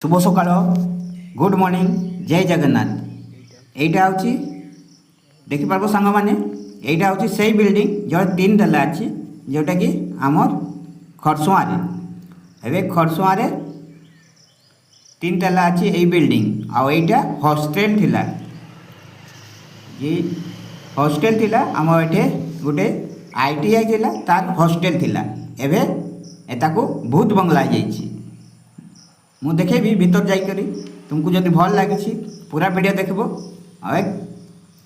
शुभ सकाळ good morning जय जगन्नाथ। এইটা হচ্ছে দেখিপারব সাংমানে এইটা হচ্ছে সেই বিল্ডিং যার তিন তলা আছে যেটা কি আমার খরসুয়ারে এবে খরসুয়ারে তিন তলা আছে এই বিল্ডিং আর এইটা হস্টেল থিলা যে হস্টেল থিলা আমার এঠে গোটে আইটিআই থিলা তার হস্টেল থিলা এবে এটাকু ভূত বংলা যাইছি मु देखेबी भीतर जाइकरी तुमको जब भल लगी पूरा वीडियो देखब और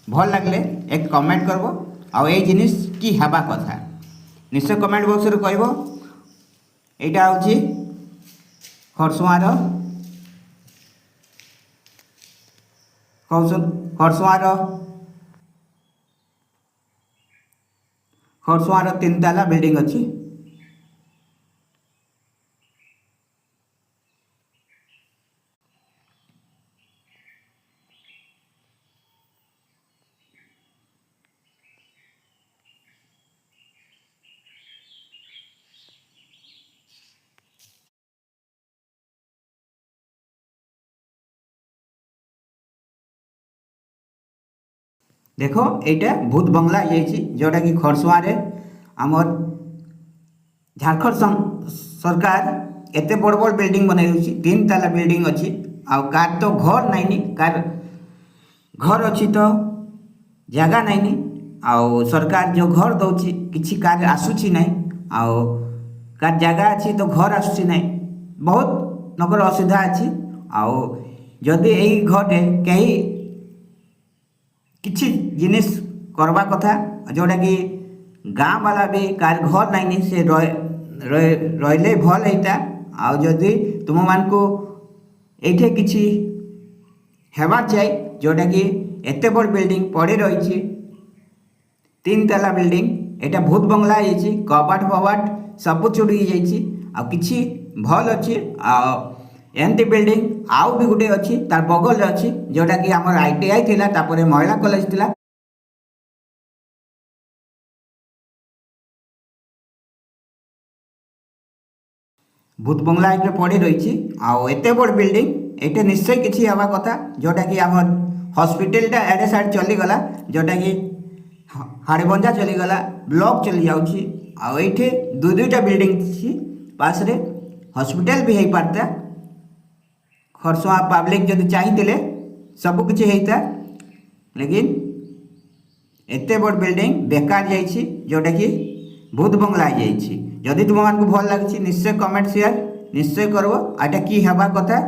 भल लगले एक कमेंट करब और ये जिनिस की हवा कथा निश्चय कमेंट बॉक्स रे कहब। यहाँ हूँ खरसुआर खरसुआर खरसुआर तीन ताला बिल्डिंग अच्छी। देख यहाँ भूत बंगला जोटा कि खरसुआर आमर झारखंड सरकार एत बड़ बड़ बिल्डिंग बनाई तीन ताला बिल्डिंग अच्छी कार तो घर नाइनी कार घर अच्छी तो जगह नाइनी आउ सरकार जो घर दौची किसी कार आसूची ना आउ कार जगह अच्छी तो घर आसूची ना बहुत नगर असुविधा अच्छी आउ जदि यही घरे कहीं किछि जिनिस करवा कथा जोटा कि गाँ वाला भी कार घर नाइनी से रहिले भल होता आ जदि तुम मान को ये किछि हेबा चाहिए जोटा कि एते बड़ बिल्डिंग पड़े रही तीन ताला बिल्डिंग एटा भूत बंगला है कबाट फबाट सब चुड़ी आ किछि भल अच्छी एमती बिल्डिंग आउ भी गोटे अच्छी तार बगल अच्छी जोटा कि आम आईटीआई थिला तापरे महिला कॉलेज थिला। भूत बंगला ये पड़ी रही आते बड़ बिल्डिंग ये निश्चय किसी हवा कथा जोटा कि आम हॉस्पिटलटा एडे साइड चलीगला जोटा कि हाड़ीबंजा चलीगला ब्लॉक चली जाऊँगी आठे दुईटा बिल्डिंग पास रे हॉस्पिटल भी हो पारता खरसुआ पब्लिक जब चाहिए सब किसी होता लेकिन एते बड़ बिल्डिंग बेकार जाइए जोटा कि भूत बंगला जदि तुम मानक भल लगी निश्चय कमेंट शेयर निश्चय करब आटा की हवा कथा।